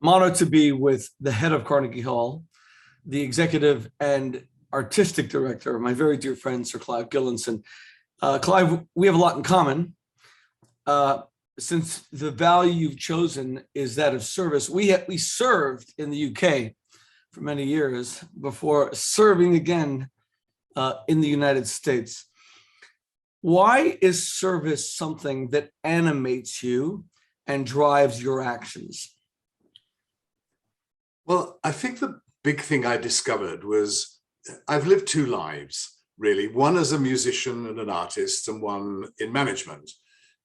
I'm honored to be with the head of Carnegie Hall, the executive and artistic director, my very dear friend, Sir Clive Gillinson. Clive, we have a lot in common. Since the value you've chosen is that of service, we served in the UK for many years before serving again in the United States. Why is service something that animates you and drives your actions? Well, I think the big thing I discovered was I've lived two lives, really, one as a musician and an artist and one in management.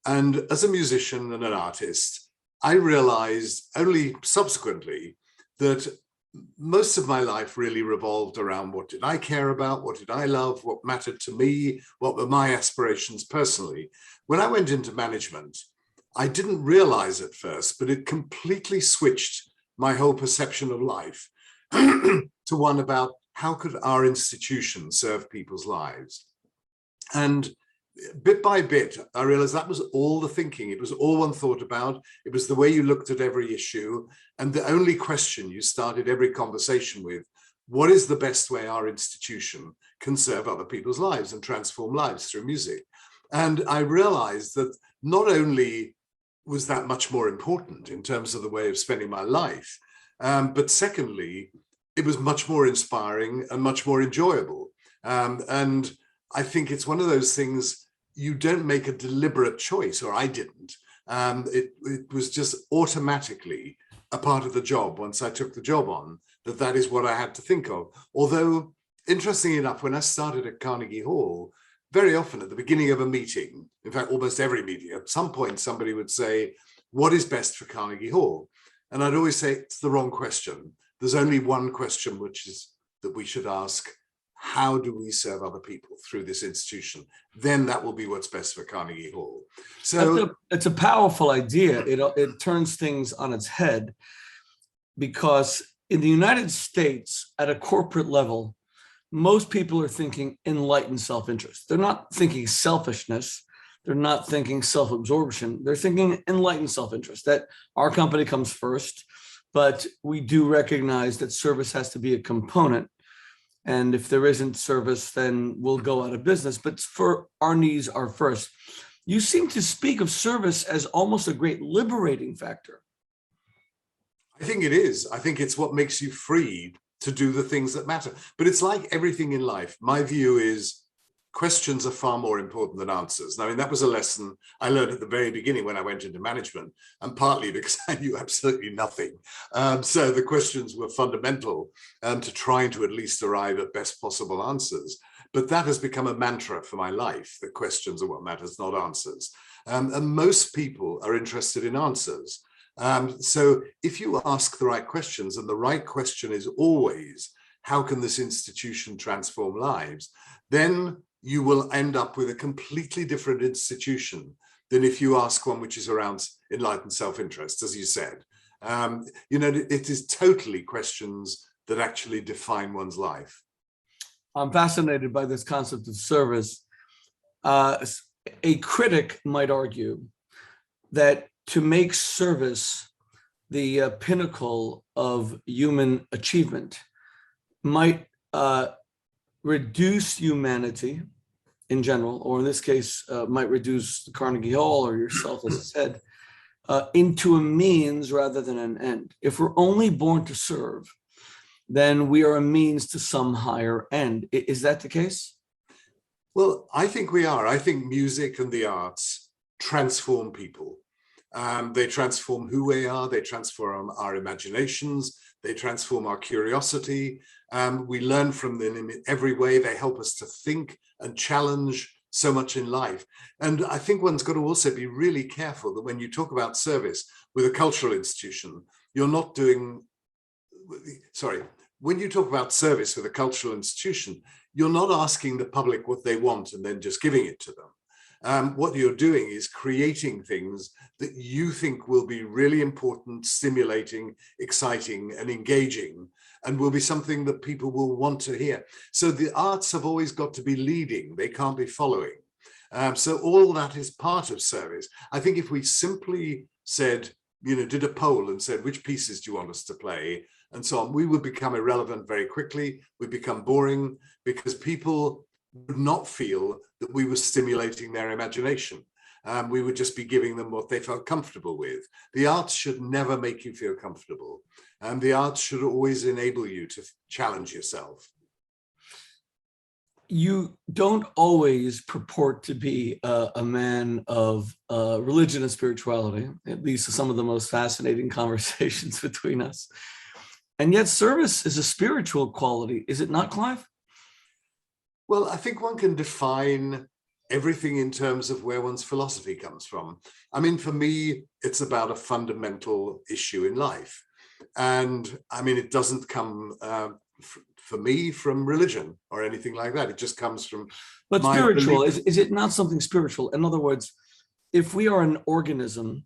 And as a musician and an artist, I realized only subsequently that most of my life really revolved around what did I care about, what did I love, what mattered to me, what were my aspirations personally. When I went into management, I didn't realize at first, but it completely switched my whole perception of life to one about how could our institution serve people's lives. And bit by bit, I realized that was all the thinking. It was all one thought about. It was the way you looked at every issue. And the only question you started every conversation with, what is the best way our institution can serve other people's lives and transform lives through music? And I realized that not only was that much more important in terms of the way of spending my life, but secondly, it was much more inspiring and much more enjoyable. And I think it's one of those things you don't make a deliberate choice, or I didn't. It was just automatically a part of the job once I took the job on, that is what I had to think of. Although, interestingly enough, when I started at Carnegie Hall, very often at the beginning of a meeting, in fact, almost every meeting, at some point somebody would say, what is best for Carnegie Hall? And I'd always say, it's the wrong question. There's only one question, which is that we should ask, how do we serve other people through this institution? Then that will be what's best for Carnegie Hall. So it's a powerful idea. It turns things on its head, because in the United States, at a corporate level, most people are thinking enlightened self-interest. They're not thinking selfishness. They're not thinking self-absorption. They're thinking enlightened self-interest, that our company comes first, but we do recognize that service has to be a component. And if there isn't service, then we'll go out of business. But for our needs are first. You seem to speak of service as almost a great liberating factor. I think it is. I think it's what makes you free to do the things that matter. But it's like everything in life. My view is questions are far more important than answers. I mean, that was a lesson I learned at the very beginning when I went into management, and partly because I knew absolutely nothing. So the questions were fundamental to trying to at least arrive at best possible answers. But that has become a mantra for my life, that questions are what matters, not answers. And most people are interested in answers. So if you ask the right questions, and the right question is always, how can this institution transform lives? Then you will end up with a completely different institution than if you ask one which is around enlightened self-interest, as you said. It is totally questions that actually define one's life. I'm fascinated by this concept of service. A critic might argue that to make service the pinnacle of human achievement might reduce humanity in general, or in this case, might reduce the Carnegie Hall or yourself as I said, into a means rather than an end. If we're only born to serve, then we are a means to some higher end. Is that the case? Well, I think we are. I think music and the arts transform people. They transform who we are, they transform our imaginations, they transform our curiosity. We learn from them in every way. They help us to think and challenge so much in life. And I think one's got to also be really careful that when you talk about service with a cultural institution, you're not doing, when you talk about service with a cultural institution, you're not asking the public what they want and then just giving it to them. What you're doing is creating things that you think will be really important, stimulating, exciting, and engaging, and will be something that people will want to hear. So the arts have always got to be leading, they can't be following. So all that is part of service. I think if we simply said, did a poll and said, which pieces do you want us to play? And so on, we would become irrelevant very quickly. We'd become boring because people would not feel that we were stimulating their imagination. We would just be giving them what they felt comfortable with. The arts should never make you feel comfortable. And the arts should always enable you to challenge yourself. You don't always purport to be a man of religion and spirituality. It leads to some of the most fascinating conversations between us. And yet service is a spiritual quality, is it not, Clive? Well, I think one can define everything in terms of where one's philosophy comes from. I mean, for me, it's about a fundamental issue in life. And I mean, it doesn't come for me from religion or anything like that. It just comes from But spiritual, is it not something spiritual? In other words, if we are an organism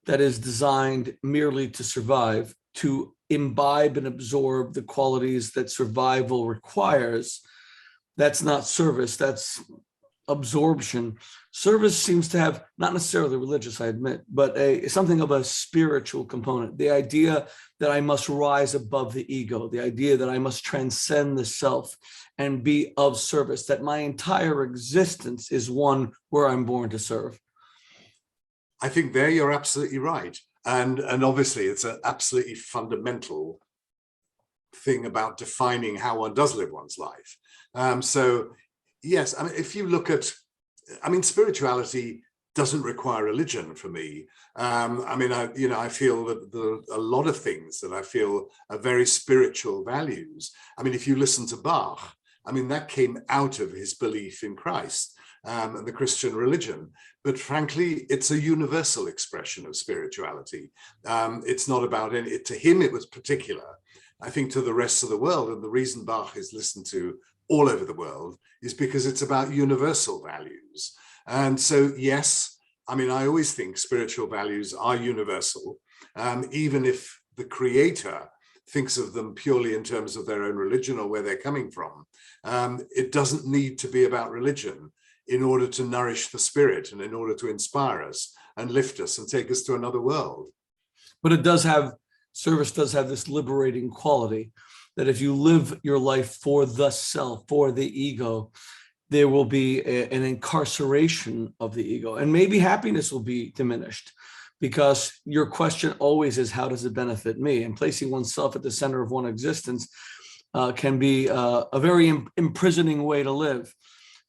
that is designed merely to survive, to imbibe and absorb the qualities that survival requires, that's not service, that's absorption. Service seems to have not necessarily religious, I admit, but something of a spiritual component. The idea that I must rise above the ego, the idea that I must transcend the self and be of service, that my entire existence is one where I'm born to serve. I think there you're absolutely right. And obviously it's an absolutely fundamental thing about defining how one does live one's life. So yes, I mean, if you look at, I mean, spirituality doesn't require religion for me. I mean, I feel that there are a lot of things that I feel are very spiritual values. I mean, if you listen to Bach, I mean, that came out of his belief in Christ and the Christian religion. But frankly, it's a universal expression of spirituality. It's not about any, to him, it was particular. I think to the rest of the world, and the reason Bach is listened to all over the world is because it's about universal values. And so, yes, I mean, I always think spiritual values are universal, even if the creator thinks of them purely in terms of their own religion or where they're coming from. It doesn't need to be about religion in order to nourish the spirit and in order to inspire us and lift us and take us to another world. But it does have, service does have this liberating quality that if you live your life for the self, for the ego, there will be an incarceration of the ego, and maybe happiness will be diminished, because your question always is, how does it benefit me? And placing oneself at the center of one existence can be a very imprisoning way to live.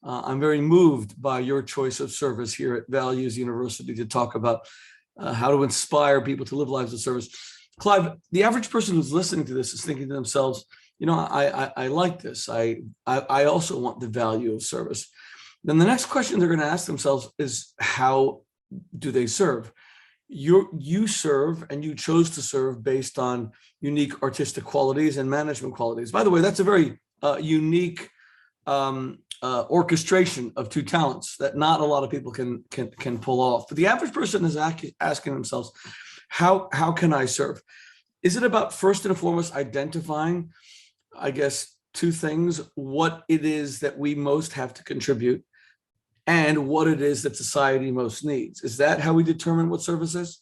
I'm very moved by your choice of service here at Values University to talk about how to inspire people to live lives of service. Clive, the average person who's listening to this is thinking to themselves, I like this. I also want the value of service. Then the next question they're going to ask themselves is, how do they serve? You serve, and you chose to serve based on unique artistic qualities and management qualities. By the way, that's a very unique orchestration of two talents that not a lot of people can pull off. But the average person is asking themselves, how can I serve? Is it about, first and foremost, identifying, I guess, two things: what it is that we most have to contribute and what it is that society most needs? Is that how we determine what service is?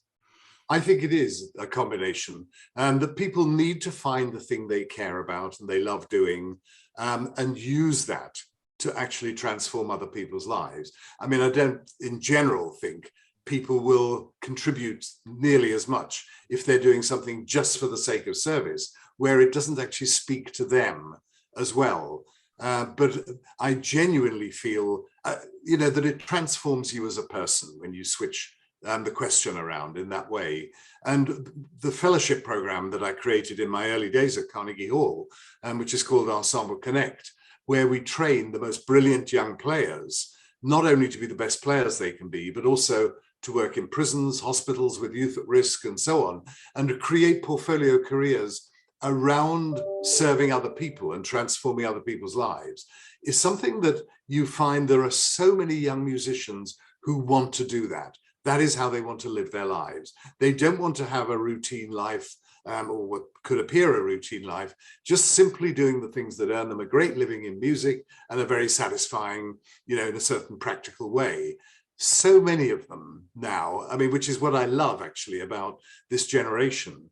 I think it is a combination, and that people need to find the thing they care about and they love doing, and use that to actually transform other people's lives. I mean, I don't, in general, think people will contribute nearly as much if they're doing something just for the sake of service, where it doesn't actually speak to them as well. But I genuinely feel, that it transforms you as a person when you switch the question around in that way. And the fellowship program that I created in my early days at Carnegie Hall, which is called Ensemble Connect, where we train the most brilliant young players, not only to be the best players they can be, but also to work in prisons, hospitals with youth at risk, and so on, and to create portfolio careers around serving other people and transforming other people's lives, is something that you find there are so many young musicians who want to do that. That is how they want to live their lives. They don't want to have a routine life, or what could appear a routine life, just simply doing the things that earn them a great living in music and are very satisfying, in a certain practical way. so many of them now, I mean, which is what I love actually about this generation,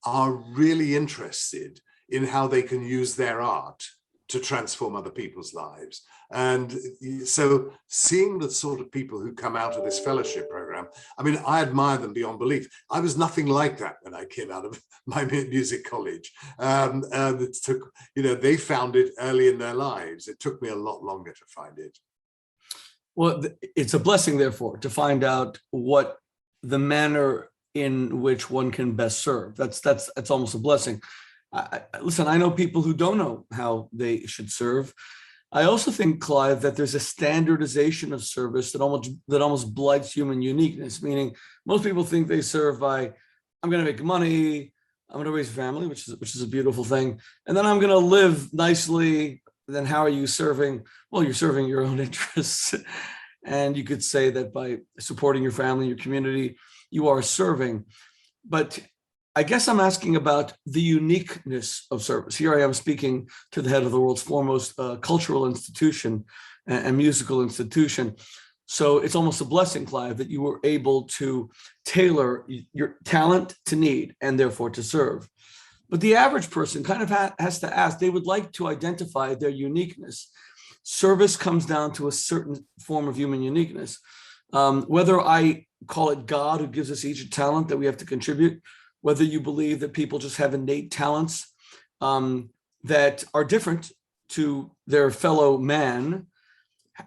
are really interested in how they can use their art to transform other people's lives. And so seeing the sort of people who come out of this fellowship program, I mean, I admire them beyond belief. I was nothing like that when I came out of my music college. It took, they found it early in their lives. It took me a lot longer to find it. Well, it's a blessing, therefore, to find out what the manner in which one can best serve. That's almost a blessing. Listen, I know people who don't know how they should serve. I also think, Clive, that there's a standardization of service that almost blights human uniqueness. Meaning, most people think they serve by, I'm going to make money, I'm going to raise a family, which is a beautiful thing, and then I'm going to live nicely. Then how are you serving? Well, you're serving your own interests, and you could say that by supporting your family, your community, you are serving. But I guess I'm asking about the uniqueness of service. Here I am speaking to the head of the world's foremost cultural institution and musical institution. So it's almost a blessing, Clive, that you were able to tailor your talent to need and therefore to serve. But the average person kind of has to ask, they would like to identify their uniqueness. Service comes down to a certain form of human uniqueness. Whether I call it God who gives us each a talent that we have to contribute, whether you believe that people just have innate talents that are different to their fellow man,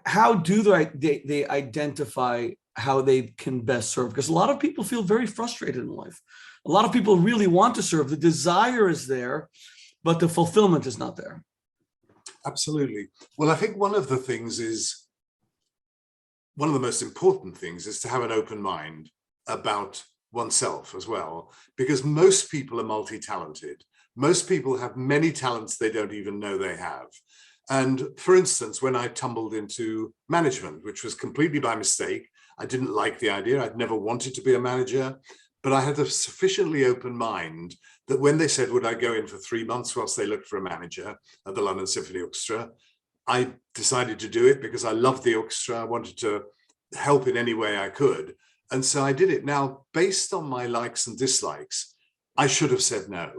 how do they identify how they can best serve? Because a lot of people feel very frustrated in life. A lot of people really want to serve. The desire is there, but the fulfillment is not there. Absolutely. Well, I think one of the most important things is to have an open mind about oneself as well, because most people are multi-talented. Most people have many talents they don't even know they have. And for instance, when I tumbled into management, which was completely by mistake, I didn't like the idea. I'd never wanted to be a manager, but I had a sufficiently open mind that when they said, would I go in for 3 months whilst they looked for a manager at the London Symphony Orchestra, I decided to do it because I loved the orchestra. I wanted to help in any way I could. And so I did it. Now, based on my likes and dislikes, I should have said no.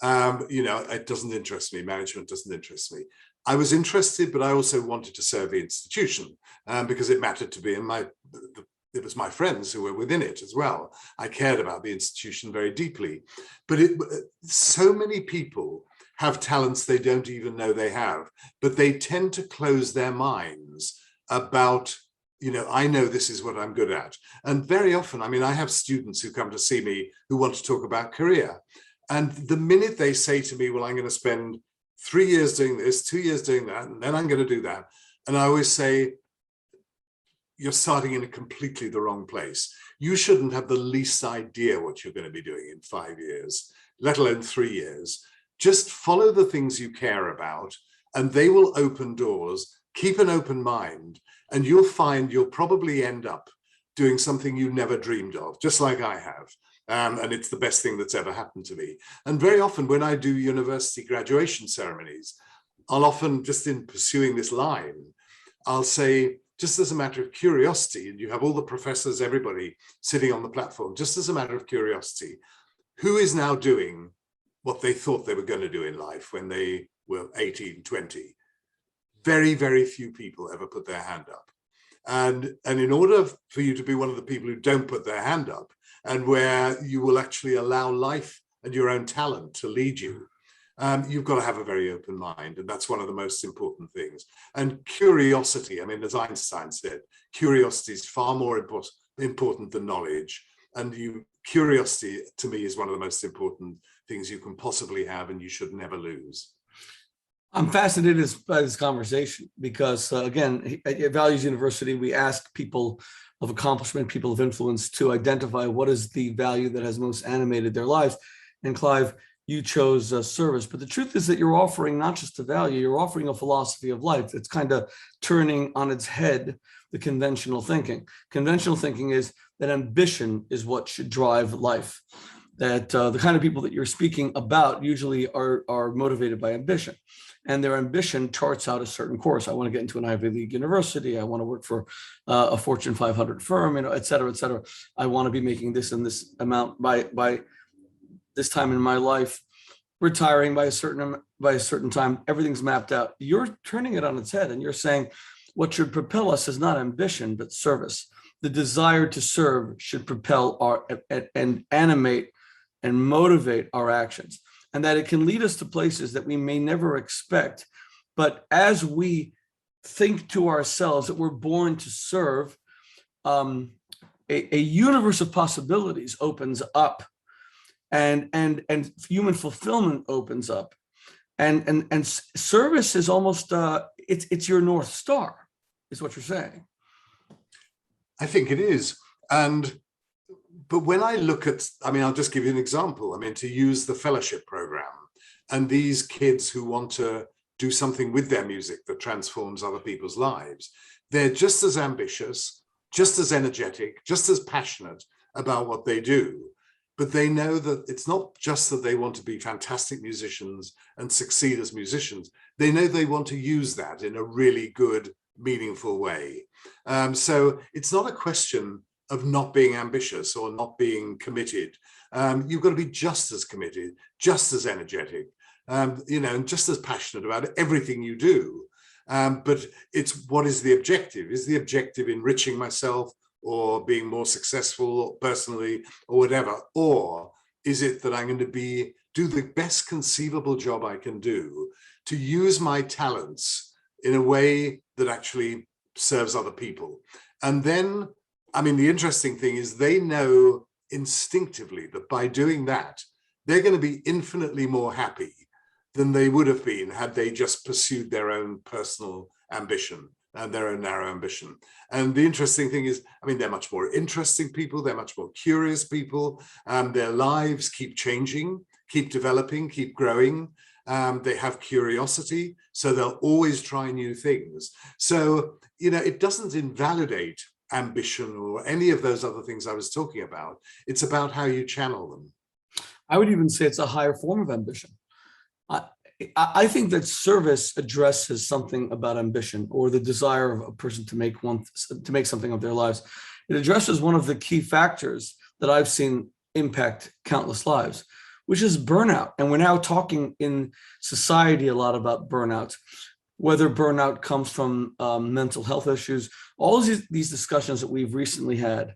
It doesn't interest me. Management doesn't interest me. I was interested, but I also wanted to serve the institution because it mattered to me, and it was my friends who were within it as well. I cared about the institution very deeply. But so many people have talents they don't even know they have, but they tend to close their minds about, I know this is what I'm good at. And very often, I mean, I have students who come to see me who want to talk about career. And the minute they say to me, well, I'm going to spend 3 years doing this, 2 years doing that, and then I'm going to do that. And I always say, you're starting in completely the wrong place. You shouldn't have the least idea what you're going to be doing in 5 years, let alone 3 years. Just follow the things you care about, and they will open doors. Keep an open mind, and you'll find you'll probably end up doing something you never dreamed of, just like I have. And it's the best thing that's ever happened to me. And very often when I do university graduation ceremonies, I'll often, just in pursuing this line, I'll say, just as a matter of curiosity, and you have all the professors, everybody sitting on the platform, just as a matter of curiosity, who is now doing what they thought they were going to do in life when they were 18, 20? Very, very few people ever put their hand up. And in order for you to be one of the people who don't put their hand up, and where you will actually allow life and your own talent to lead you, you've got to have a very open mind. And that's one of the most important things. And curiosity, I mean, as Einstein said, curiosity is far more important than knowledge. And curiosity, to me, is one of the most important things you can possibly have, and you should never lose. I'm fascinated by this conversation because, again, at Values University, we ask people of accomplishment, people of influence, to identify what is the value that has most animated their lives. And Clive, you chose service. But the truth is that you're offering not just a value, you're offering a philosophy of life. It's kind of turning on its head the conventional thinking. Conventional thinking is that ambition is what should drive life. that the kind of people that you're speaking about usually are motivated by ambition, and their ambition charts out a certain course. I want to get into an Ivy League university. I want to work for a Fortune 500 firm, et cetera, et cetera. I want to be making this and this amount by this time in my life, retiring by a certain time. Everything's mapped out. You're turning it on its head, and you're saying what should propel us is not ambition, but service. The desire to serve should propel and animate and motivate our actions, and that it can lead us to places that we may never expect. But as we think to ourselves that we're born to serve, a universe of possibilities opens up, and human fulfillment opens up, and service is almost it's your North Star, is what you're saying. I think it is. But when I look at, I'll just give you an example. To use the fellowship program and these kids who want to do something with their music that transforms other people's lives, they're just as ambitious, just as energetic, just as passionate about what they do. But they know that it's not just that they want to be fantastic musicians and succeed as musicians. They know they want to use that in a really good, meaningful way. So it's not a question of not being ambitious or not being committed. You've got to be just as committed, just as energetic, and just as passionate about everything you do. But it's, what is the objective? Is the objective enriching myself or being more successful personally or whatever? Or is it that I'm going to do the best conceivable job I can do to use my talents in a way that actually serves other people? And then, the interesting thing is they know instinctively that by doing that, they're going to be infinitely more happy than they would have been had they just pursued their own personal ambition and their own narrow ambition. And the interesting thing is, they're much more interesting people. They're much more curious people. Their lives keep changing, keep developing, keep growing. They have curiosity, so they'll always try new things. So, it doesn't invalidate ambition or any of those other things I was talking about. It's about how you channel them. I would even say it's a higher form of ambition. I think that service addresses something about ambition or the desire of a person to make something of their lives. It addresses one of the key factors that I've seen impact countless lives, which is burnout. And we're now talking in society a lot about burnout, whether burnout comes from mental health issues. All of these discussions that we've recently had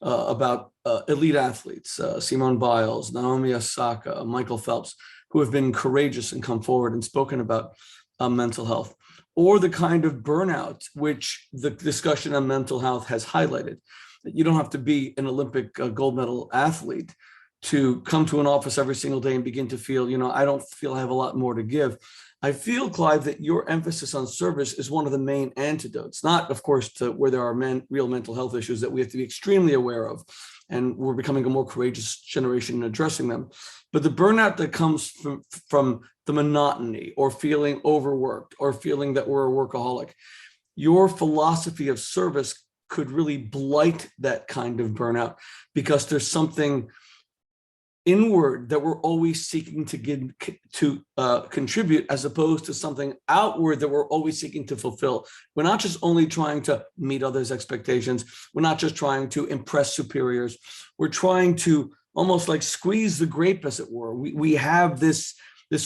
about elite athletes, Simone Biles, Naomi Osaka, Michael Phelps, who have been courageous and come forward and spoken about mental health, or the kind of burnout which the discussion on mental health has highlighted. That you don't have to be an Olympic gold medal athlete to come to an office every single day and begin to feel, I don't feel I have a lot more to give. I feel, Clive, that your emphasis on service is one of the main antidotes, not, of course, to where there are real mental health issues that we have to be extremely aware of, and we're becoming a more courageous generation in addressing them. But the burnout that comes from the monotony or feeling overworked or feeling that we're a workaholic, your philosophy of service could really blight that kind of burnout, because there's something inward that we're always seeking to contribute, as opposed to something outward that we're always seeking to fulfill. We're not just only trying to meet others' expectations. We're not just trying to impress superiors. We're trying to almost like squeeze the grape, as it were. We have this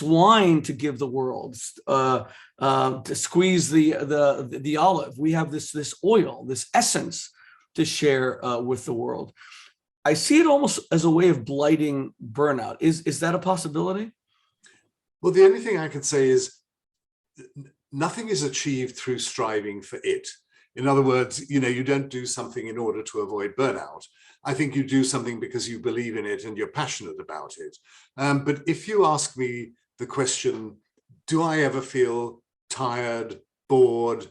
wine to give the world, to squeeze the olive. We have this oil, this essence to share with the world. I see it almost as a way of blighting burnout. Is that a possibility? Well, the only thing I could say is nothing is achieved through striving for it. In other words, you don't do something in order to avoid burnout. I think you do something because you believe in it and you're passionate about it. But if you ask me the question, do I ever feel tired, bored,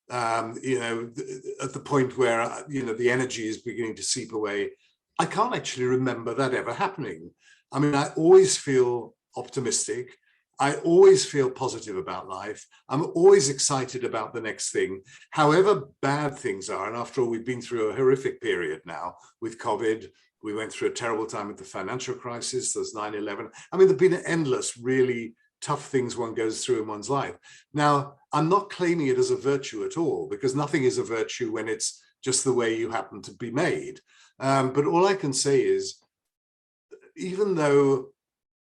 at the point where, the energy is beginning to seep away? I can't actually remember that ever happening. I always feel optimistic. I always feel positive about life. I'm always excited about the next thing, however bad things are. And after all, we've been through a horrific period now with COVID, We went through a terrible time with the financial crisis. There's 9/11. I mean, there've been endless, really tough things one goes through in one's life. Now, I'm not claiming it as a virtue at all, because nothing is a virtue when it's just the way you happen to be made. But all I can say is, even though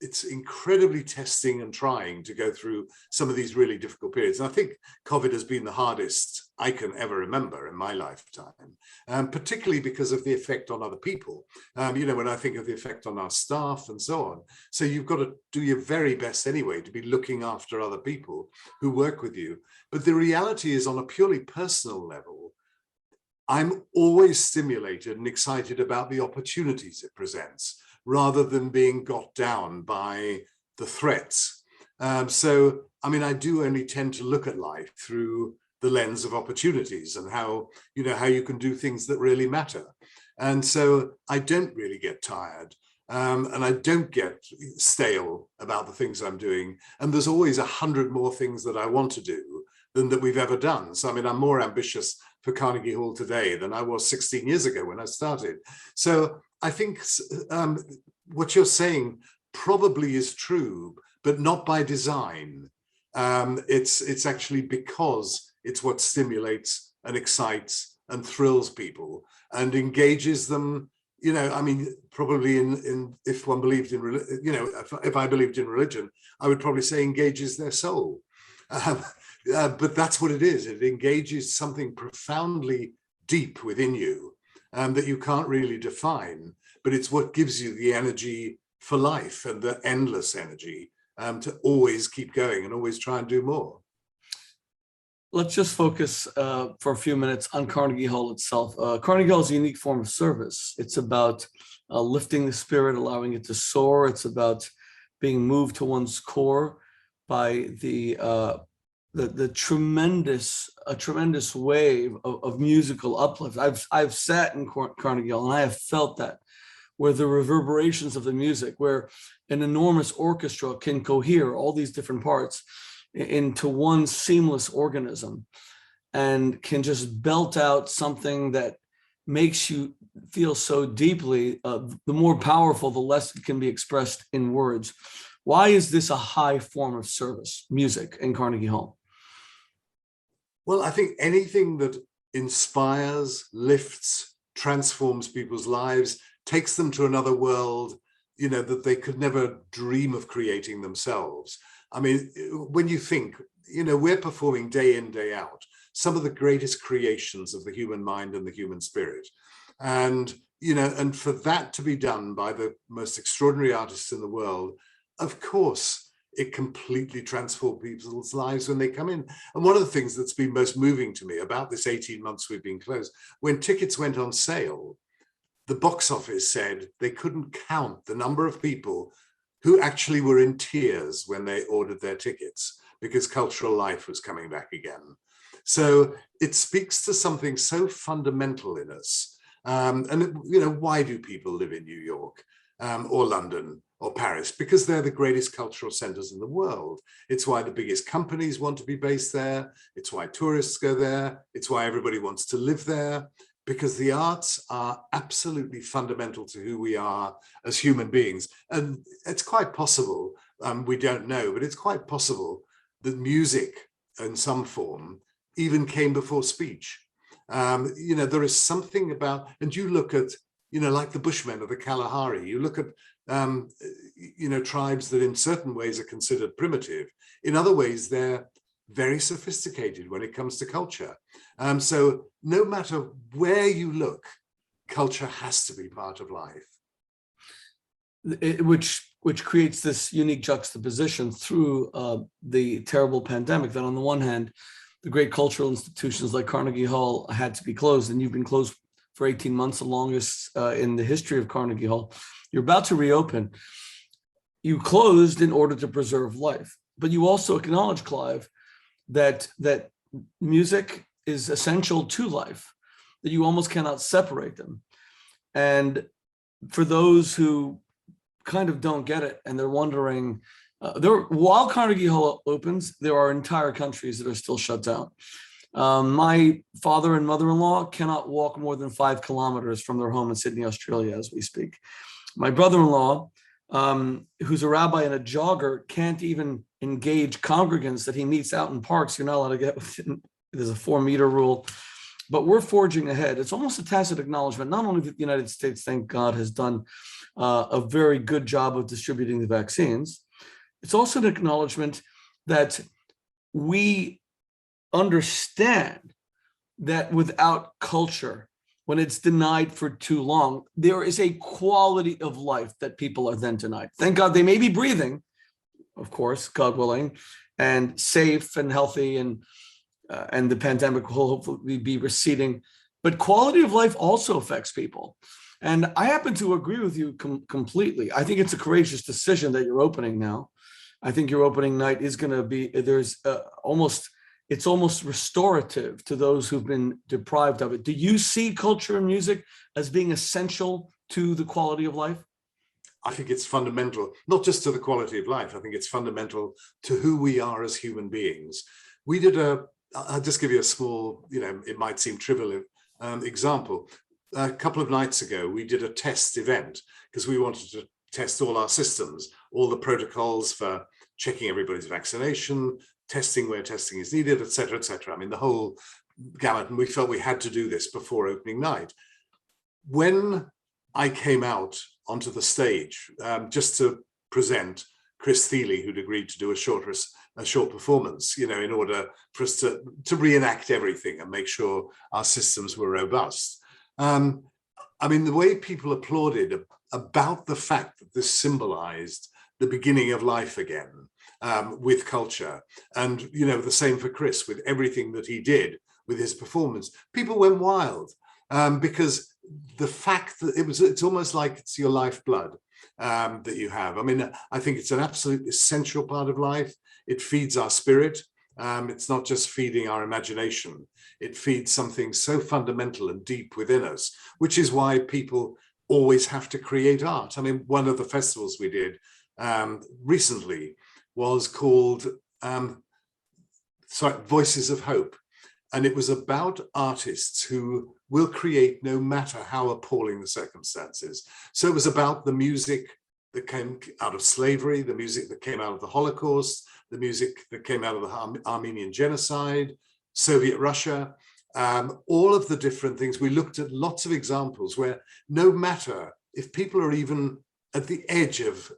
it's incredibly testing and trying to go through some of these really difficult periods, and I think COVID has been the hardest I can ever remember in my lifetime, particularly because of the effect on other people. When I think of the effect on our staff and so on. So you've got to do your very best anyway to be looking after other people who work with you. But the reality is, on a purely personal level, I'm always stimulated and excited about the opportunities it presents, rather than being got down by the threats. I do only tend to look at life through the lens of opportunities and how you can do things that really matter. And so I don't really get tired, and I don't get stale about the things I'm doing. And there's always 100 more things that I want to do than that we've ever done. So, I'm more ambitious for Carnegie Hall today than I was 16 years ago when I started. So I think what you're saying probably is true, but not by design. It's actually because it's what stimulates and excites and thrills people and engages them. Probably if one believed in, if I believed in religion, I would probably say engages their soul. But that's what it is. It engages something profoundly deep within you that you can't really define, but it's what gives you the energy for life and the endless energy to always keep going and always try and do more. Let's just focus for a few minutes on Carnegie Hall itself. Carnegie Hall is a unique form of service. It's about lifting the spirit, allowing it to soar. It's about being moved to one's core by the tremendous wave of musical uplift. I've sat in Carnegie Hall and I have felt that, where the reverberations of the music, where an enormous orchestra can cohere all these different parts into one seamless organism and can just belt out something that makes you feel so deeply. The more powerful, the less it can be expressed in words. Why is this a high form of service, music in Carnegie Hall? Well, I think anything that inspires, lifts, transforms people's lives, takes them to another world, that they could never dream of creating themselves. When you think, we're performing day in, day out, some of the greatest creations of the human mind and the human spirit. And for that to be done by the most extraordinary artists in the world, of course, it completely transformed people's lives when they come in. And one of the things that's been most moving to me about this 18 months we've been closed, when tickets went on sale, the box office said they couldn't count the number of people who actually were in tears when they ordered their tickets because cultural life was coming back again. So it speaks to something so fundamental in us. Why do people live in New York or London or Paris? Because they're the greatest cultural centers in the world. It's why the biggest companies want to be based there. It's why tourists go there. It's why everybody wants to live there, because the arts are absolutely fundamental to who we are as human beings. And it's quite possible, we don't know, but it's quite possible that music in some form even came before speech. There is something about, and you look at, like the Bushmen of the Kalahari, you look at, tribes that in certain ways are considered primitive. In other ways, they're very sophisticated when it comes to culture. So no matter where you look, culture has to be part of life. Which creates this unique juxtaposition through the terrible pandemic, that on the one hand, the great cultural institutions like Carnegie Hall had to be closed, and you've been closed for 18 months, the longest in the history of Carnegie Hall. You're about to reopen. You closed in order to preserve life, but you also acknowledge, Clive, that music is essential to life, that you almost cannot separate them. And for those who kind of don't get it and they're wondering, while Carnegie Hall opens, there are entire countries that are still shut down. My father and mother-in-law cannot walk more than 5 kilometers from their home in Sydney, Australia, as we speak. My brother-in-law, who's a rabbi and a jogger, can't even engage congregants that he meets out in parks. You're not allowed to get within, there's a 4-meter rule, but we're forging ahead. It's almost a tacit acknowledgement, not only that the United States, thank God, has done a very good job of distributing the vaccines, it's also an acknowledgement that we understand that without culture, when it's denied for too long, there is a quality of life that people are then denied. Thank God they may be breathing, of course, God willing, and safe and healthy, and the pandemic will hopefully be receding. But quality of life also affects people. And I happen to agree with you completely. I think it's a courageous decision that you're opening now. I think your opening night is going to be, it's almost restorative to those who've been deprived of it. Do you see culture and music as being essential to the quality of life? I think it's fundamental, not just to the quality of life. I think it's fundamental to who we are as human beings. We did I'll just give you a small, it might seem trivial example. A couple of nights ago, we did a test event because we wanted to test all our systems, all the protocols for checking everybody's vaccination, testing where testing is needed, et cetera, et cetera. I mean, the whole gamut, and we felt we had to do this before opening night. When I came out onto the stage just to present Chris Thiele, who'd agreed to do a short performance, in order for us to reenact everything and make sure our systems were robust. I mean, the way people applauded about the fact that this symbolized the beginning of life again with culture, and the same for Chris with everything that he did with his performance. People went wild because the fact that it's almost like it's your lifeblood that you have. I mean, I think it's an absolute essential part of life. It feeds our spirit. It's not just feeding our imagination. It feeds something so fundamental and deep within us, which is why people always have to create art. I mean, one of the festivals we did recently was called Voices of Hope. And it was about artists who will create no matter how appalling the circumstances. So it was about the music that came out of slavery, the music that came out of the Holocaust, the music that came out of the Armenian genocide, Soviet Russia, all of the different things. We looked at lots of examples where no matter if people are even at the edge of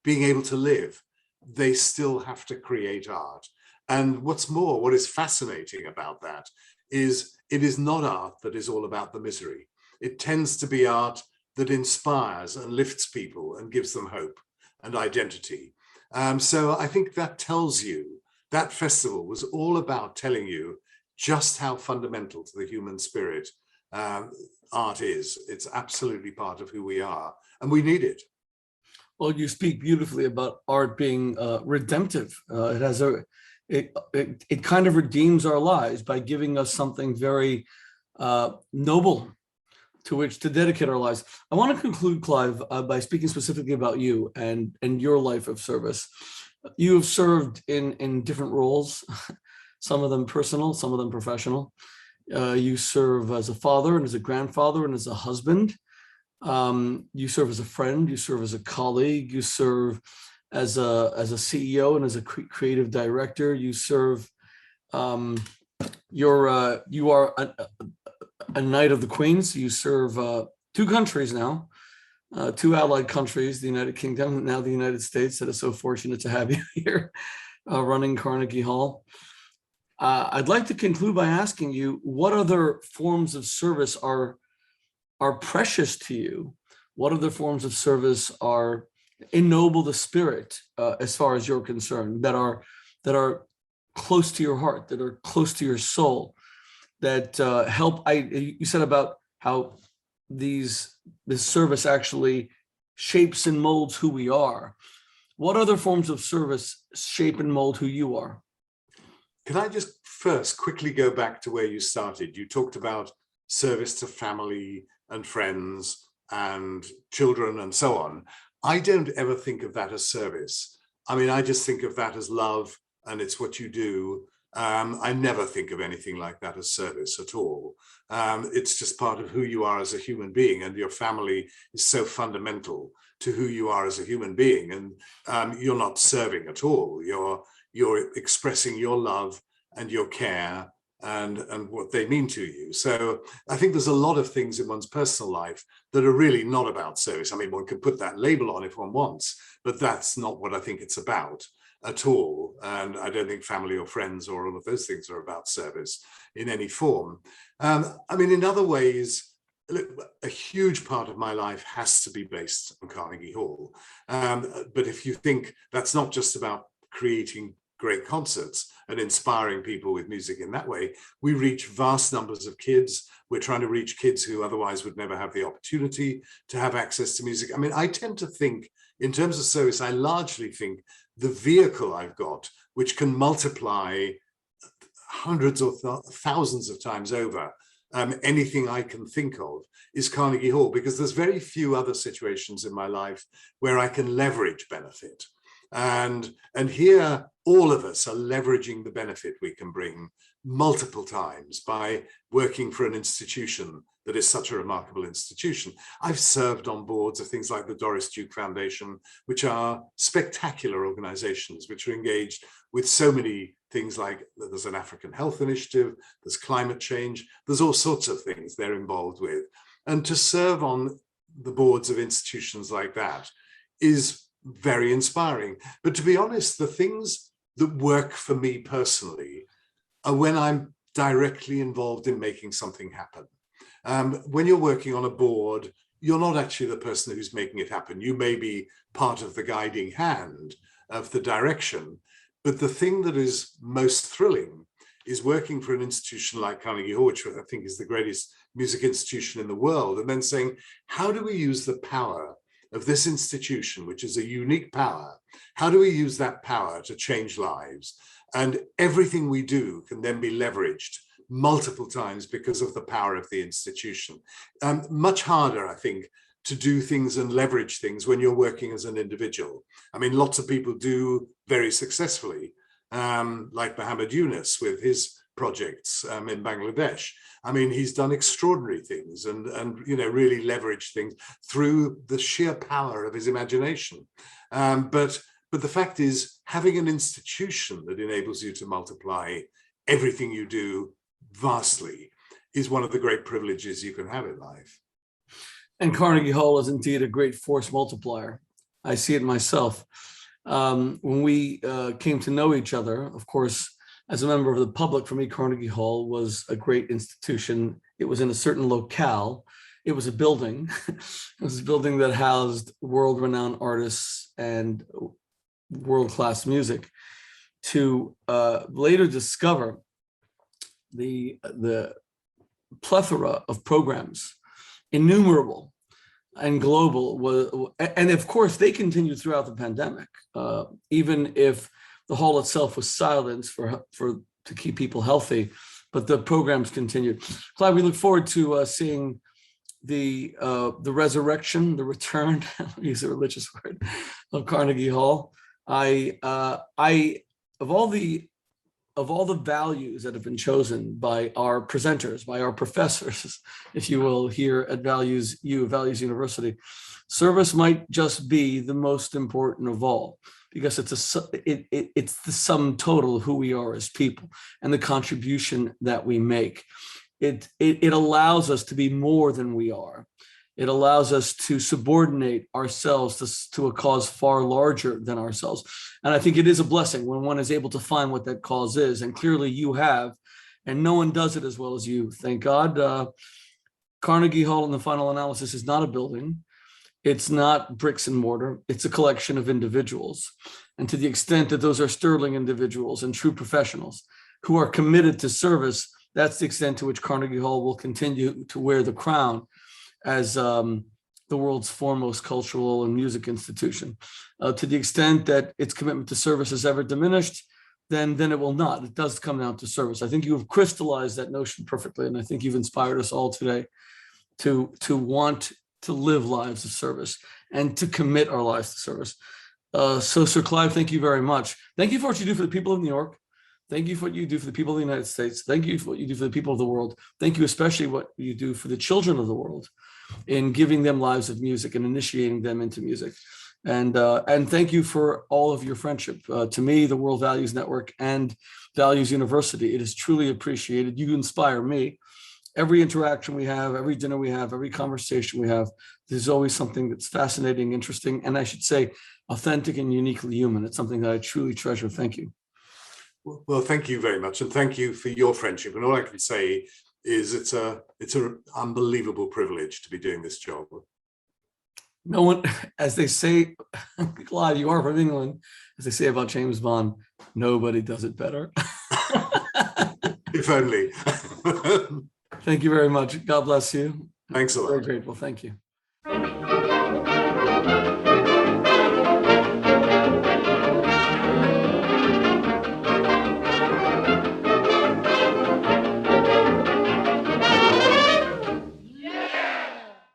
being able to live, they still have to create art. And what's more, what is fascinating about that is it is not art that is all about the misery. It tends to be art that inspires and lifts people and gives them hope and identity. So I think that tells you, that festival was all about telling you just how fundamental to the human spirit art is. It's absolutely part of who we are, and we need it. Well, you speak beautifully about art being redemptive. It kind of redeems our lives by giving us something very noble to which to dedicate our lives. I want to conclude, Clive, by speaking specifically about you and your life of service. You have served in different roles, some of them personal, some of them professional. You serve as a father and as a grandfather and as a husband. You serve as a friend, you serve as a colleague, you serve as a CEO and as a creative director. You serve, you are a Knight of the Queens. You serve 2 countries now, 2 allied countries, the United Kingdom, and now the United States, that is so fortunate to have you here running Carnegie Hall. I'd like to conclude by asking you, what other forms of service are precious to you? What other forms of service are ennoble the spirit as far as you're concerned, that are close to your heart, that are close to your soul, that help? You said about how this service actually shapes and molds who we are. What other forms of service shape and mold who you are? Can I just first quickly go back to where you started? You talked about service to family and friends and children and so on. I don't ever think of that as service. I mean, I just think of that as love, and it's what you do. I never think of anything like that as service at all. It's just part of who you are as a human being, and your family is so fundamental to who you are as a human being. And you're not serving at all. You're expressing your love and your care and what they mean to you. So I think there's a lot of things in one's personal life that are really not about service. I mean, one can put that label on if one wants, but that's not what I think it's about at all. And I don't think family or friends or all of those things are about service in any form. I mean, in other ways, look, a huge part of my life has to be based on Carnegie Hall. But if you think that's not just about creating great concerts and inspiring people with music in that way, we reach vast numbers of kids. We're trying to reach kids who otherwise would never have the opportunity to have access to music. I mean, I tend to think in terms of service, I largely think the vehicle I've got, which can multiply hundreds or thousands of times over anything I can think of, is Carnegie Hall, because there's very few other situations in my life where I can leverage benefit. And here, all of us are leveraging the benefit we can bring multiple times by working for an institution that is such a remarkable institution. I've served on boards of things like the Doris Duke Foundation, which are spectacular organizations, which are engaged with so many things like there's an African health initiative, there's climate change, there's all sorts of things they're involved with. And to serve on the boards of institutions like that is very inspiring. But to be honest, the things that work for me personally are when I'm directly involved in making something happen. When you're working on a board, you're not actually the person who's making it happen. You may be part of the guiding hand of the direction, but the thing that is most thrilling is working for an institution like Carnegie Hall, which I think is the greatest music institution in the world, and then saying, how do we use the power of this institution, which is a unique power? How do we use that power to change lives? And everything we do can then be leveraged multiple times because of the power of the institution. Much harder, I think, to do things and leverage things when you're working as an individual. I mean, lots of people do very successfully, like Muhammad Yunus with his projects in Bangladesh. I mean, he's done extraordinary things and really leveraged things through the sheer power of his imagination. But the fact is, having an institution that enables you to multiply everything you do vastly is one of the great privileges you can have in life. And Carnegie Hall is indeed a great force multiplier. I see it myself. When we came to know each other, of course, as a member of the public, for me, Carnegie Hall was a great institution. It was in a certain locale. It was a building. It was a building that housed world-renowned artists and world-class music. To later discover the plethora of programs, innumerable and global, and of course they continued throughout the pandemic, even if the hall itself was silenced to keep people healthy, but the programs continued. Clive, we look forward to seeing the resurrection, the return, use a religious word, of Carnegie Hall. Of all the values that have been chosen by our presenters, by our professors, if you will, here at Values University, service might just be the most important of all, because it's the sum total of who we are as people and the contribution that we make. It allows us to be more than we are. It allows us to subordinate ourselves to a cause far larger than ourselves. And I think it is a blessing when one is able to find what that cause is. And clearly you have, and no one does it as well as you, thank God. Carnegie Hall, in the final analysis, is not a building. It's not bricks and mortar. It's a collection of individuals. And to the extent that those are sterling individuals and true professionals who are committed to service, that's the extent to which Carnegie Hall will continue to wear the crown as the world's foremost cultural and music institution. To the extent that its commitment to service is ever diminished, then it will not. It does come down to service. I think you have crystallized that notion perfectly, and I think you've inspired us all today to want to live lives of service and to commit our lives to service. So, Sir Clive, thank you very much. Thank you for what you do for the people of New York. Thank you for what you do for the people of the United States. Thank you for what you do for the people of the world. Thank you especially what you do for the children of the world in giving them lives of music and initiating them into music. And thank you for all of your friendship. To me, the World Values Network and Values University, it is truly appreciated. You inspire me. Every interaction we have, every dinner we have, every conversation we have, there's always something that's fascinating, interesting, and I should say authentic and uniquely human. It's something that I truly treasure. Thank you. Well, thank you very much. And thank you for your friendship. And all I can say is it's an unbelievable privilege to be doing this job. No one, as they say, Clive, you are from England, as they say about James Bond, nobody does it better. If only. Thank you very much. God bless you. Thanks a lot. Very grateful. Thank you.